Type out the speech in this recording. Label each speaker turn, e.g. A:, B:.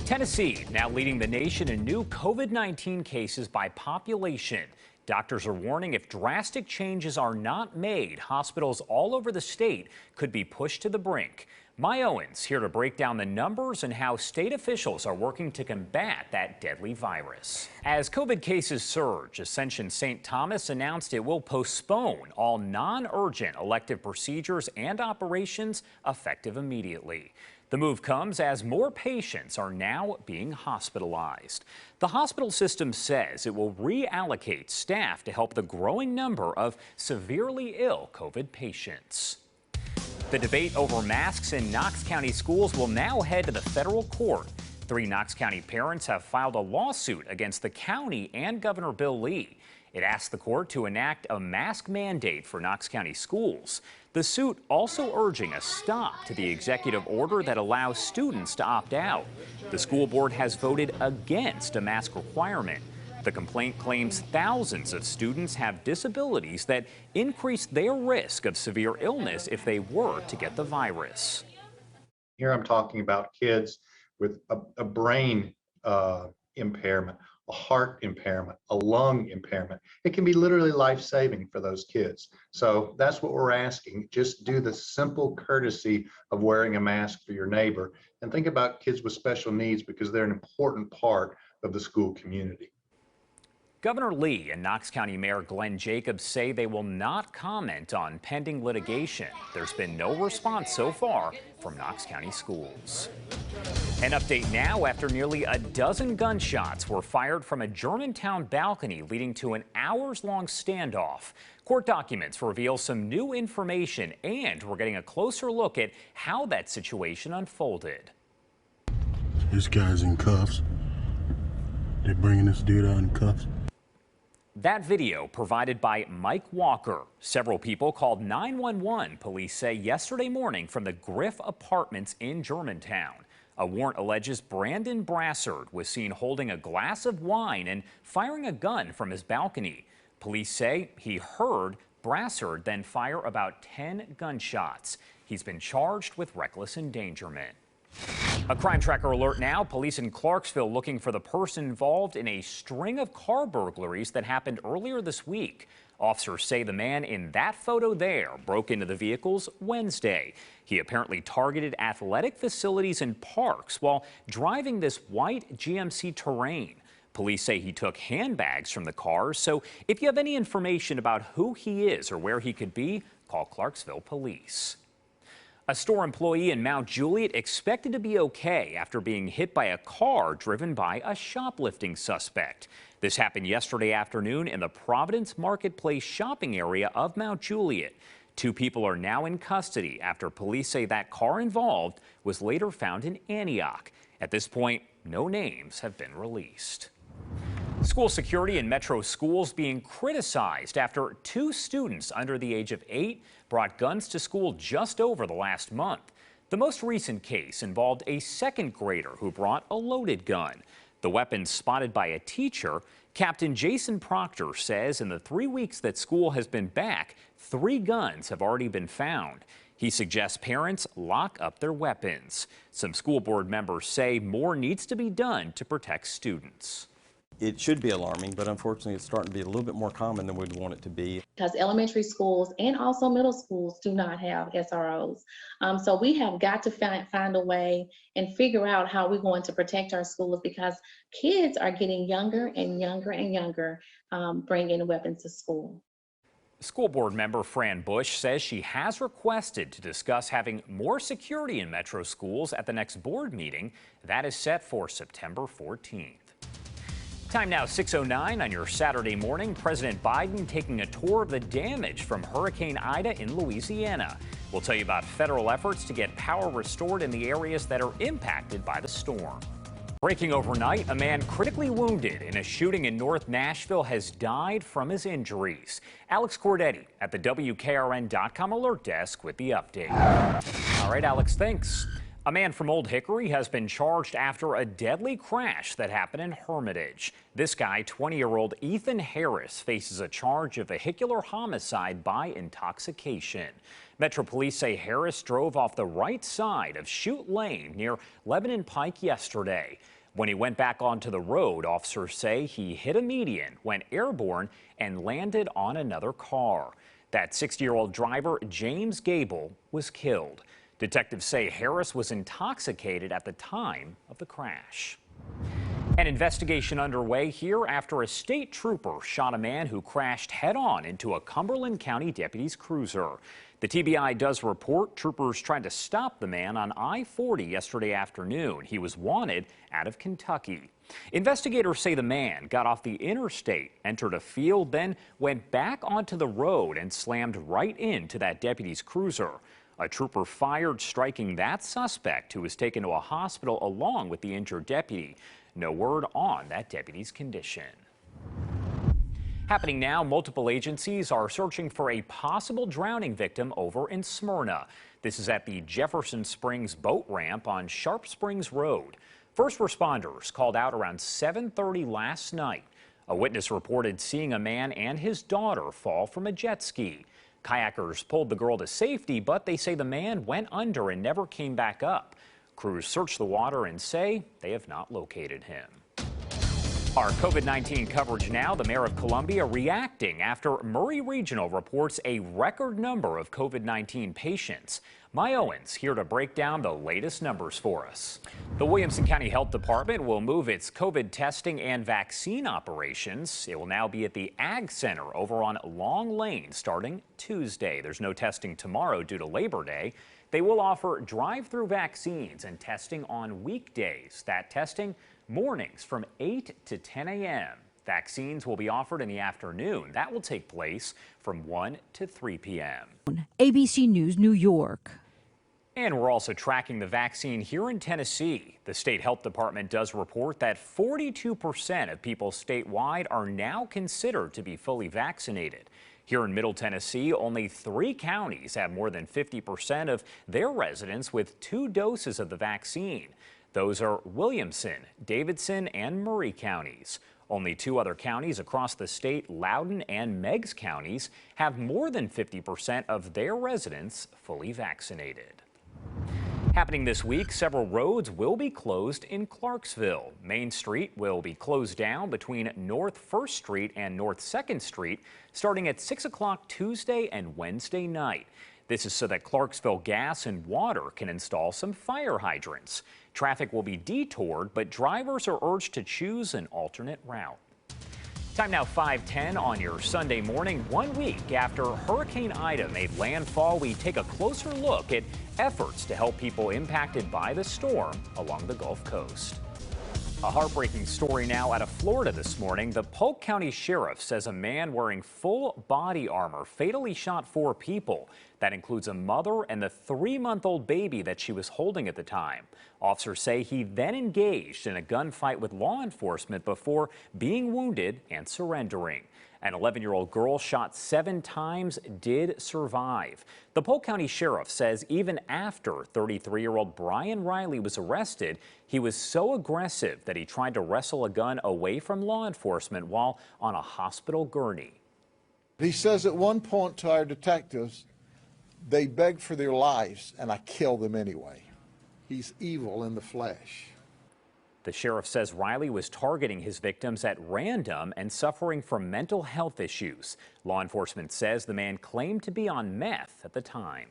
A: Tennessee now leading the nation in new COVID-19 cases by population. Doctors are warning if drastic changes are not made, hospitals all over the state could be pushed to the brink. My Owens here to break down the numbers and how state officials are working to combat that deadly virus. As COVID cases surge, Ascension St. Thomas announced it will postpone all non-urgent elective procedures and operations effective immediately. The move comes as more patients are now being hospitalized. The hospital system says it will reallocate staff to help the growing number of severely ill COVID patients. The debate over masks in Knox County schools will now head to the federal court. 3 Knox County parents have filed a lawsuit against the county and Governor Bill Lee. It asks the court to enact a mask mandate for Knox County schools. The suit also urging a stop to the executive order that allows students to opt out. The school board has voted against a mask requirement. The complaint claims thousands of students have disabilities that increase their risk of severe illness if they were to get the virus.
B: Here I'm talking about kids with a brain impairment, a heart impairment, a lung impairment. It can be literally life-saving for those kids. So that's what we're asking. Just do the simple courtesy of wearing a mask for your neighbor, and think about kids with special needs because they're an important part of the school community.
A: Governor Lee and Knox County Mayor Glenn Jacobs say they will not comment on pending litigation. There's been no response so far from Knox County schools. An update now after nearly a dozen gunshots were fired from a Germantown balcony, leading to an hours-long standoff. Court documents reveal some new information, and we're getting a closer look at how that situation unfolded.
C: This guy's in cuffs. They're bringing this dude out in cuffs.
A: That video provided by Mike Walker. Several people called 911, police say, yesterday morning from the Griff Apartments in Germantown. A warrant alleges Brandon Brassard was seen holding a glass of wine and firing a gun from his balcony. Police say he heard Brassard then fire about 10 gunshots. He's been charged with reckless endangerment. A crime tracker alert now. Police in Clarksville looking for the person involved in a string of car burglaries that happened earlier this week. Officers say the man in that photo there broke into the vehicles Wednesday. He apparently targeted athletic facilities and parks while driving this white GMC Terrain. Police say he took handbags from the cars. So if you have any information about who he is or where he could be, call Clarksville Police. A store employee in Mount Juliet expected to be okay after being hit by a car driven by a shoplifting suspect. This happened yesterday afternoon in the Providence Marketplace shopping area of Mount Juliet. 2 people are now in custody after police say that car involved was later found in Antioch. At this point, no names have been released. School security in metro schools being criticized after 2 students under the age of 8 brought guns to school just over the last month. The most recent case involved a 2nd grader who brought a loaded gun. The weapon spotted by a teacher. Captain Jason Proctor says in the 3 weeks that school has been back, 3 guns have already been found. He suggests parents lock up their weapons. Some school board members say more needs to be done to protect students.
D: It should be alarming, but unfortunately it's starting to be a little bit more common than we'd want it to be.
E: Because elementary schools and also middle schools do not have SROs. So we have got to find a way and figure out how we're going to protect our schools, because kids are getting younger and younger and younger bringing weapons to school.
A: School board member Fran Bush says she has requested to discuss having more security in metro schools at the next board meeting. That is set for September 14th. Time now 6:09 on your Saturday morning. President Biden taking a tour of the damage from Hurricane Ida in Louisiana. We'll tell you about federal efforts to get power restored in the areas that are impacted by the storm. Breaking overnight, a man critically wounded in a shooting in North Nashville has died from his injuries. Alex Cordetti at the WKRN.com alert desk with the update. All right, Alex, thanks. A man from Old Hickory has been charged after a deadly crash that happened in Hermitage. This guy, 20-year-old Ethan Harris, faces a charge of vehicular homicide by intoxication. Metro Police say Harris drove off the right side of Chute Lane near Lebanon Pike yesterday. When he went back onto the road, officers say he hit a median, went airborne, and landed on another car. That 60-year-old driver, James Gable, was killed. Detectives say Harris was intoxicated at the time of the crash. An investigation underway here after a state trooper shot a man who crashed head-on into a Cumberland County deputy's cruiser. The TBI does report troopers tried to stop the man on I-40 yesterday afternoon. He was wanted out of Kentucky. Investigators say the man got off the interstate, entered a field, then went back onto the road and slammed right into that deputy's cruiser. A trooper fired, striking that suspect, who was taken to a hospital along with the injured deputy. No word on that deputy's condition. Happening now, multiple agencies are searching for a possible drowning victim over in Smyrna. This is at the Jefferson Springs boat ramp on Sharp Springs Road. First responders called out around 7:30 last night. A witness reported seeing a man and his daughter fall from a jet ski. Kayakers pulled the girl to safety, but they say the man went under and never came back up. Crews searched the water and say they have not located him. Our COVID-19 coverage now. The mayor of Columbia reacting after Murray Regional reports a record number of COVID-19 patients. My Owens here to break down the latest numbers for us. The Williamson County Health Department will move its COVID testing and vaccine operations. It will now be at the Ag Center over on Long Lane starting Tuesday. There's no testing tomorrow due to Labor Day. They will offer drive-through vaccines and testing on weekdays. That testing mornings from 8 to 10 a.m. Vaccines will be offered in the afternoon. That will take place from 1 to 3 p.m.
F: ABC News, New York.
A: And we're also tracking the vaccine here in Tennessee. The state health department does report that 42% of people statewide are now considered to be fully vaccinated. Here in Middle Tennessee, only 3 counties have more than 50% of their residents with 2 doses of the vaccine. Those are Williamson, Davidson, and Murray counties. Only 2 other counties across the state, Loudoun and Meigs counties, have more than 50% of their residents fully vaccinated. Happening this week, several roads will be closed in Clarksville. Main Street will be closed down between North 1st Street and North 2nd Street starting at 6 o'clock Tuesday and Wednesday night. This is so that Clarksville Gas and Water can install some fire hydrants. Traffic will be detoured, but drivers are urged to choose an alternate route. Time now 5:10 on your Sunday morning. 1 week after Hurricane Ida made landfall, we take a closer look at efforts to help people impacted by the storm along the Gulf Coast. A heartbreaking story now out of Florida this morning. The Polk County Sheriff says a man wearing full body armor fatally shot 4 people. That includes a mother and the 3-month-old baby that she was holding at the time. Officers say he then engaged in a gunfight with law enforcement before being wounded and surrendering. An 11-year-old girl shot 7 times did survive. The Polk County Sheriff says even after 33-year-old Brian Riley was arrested, he was so aggressive that he tried to wrestle a gun away from law enforcement while on a hospital gurney.
G: He says at one point to our detectives, they begged for their lives and I killed them anyway. He's evil in the flesh.
A: The sheriff says Riley was targeting his victims at random and suffering from mental health issues. Law enforcement says the man claimed to be on meth at the time.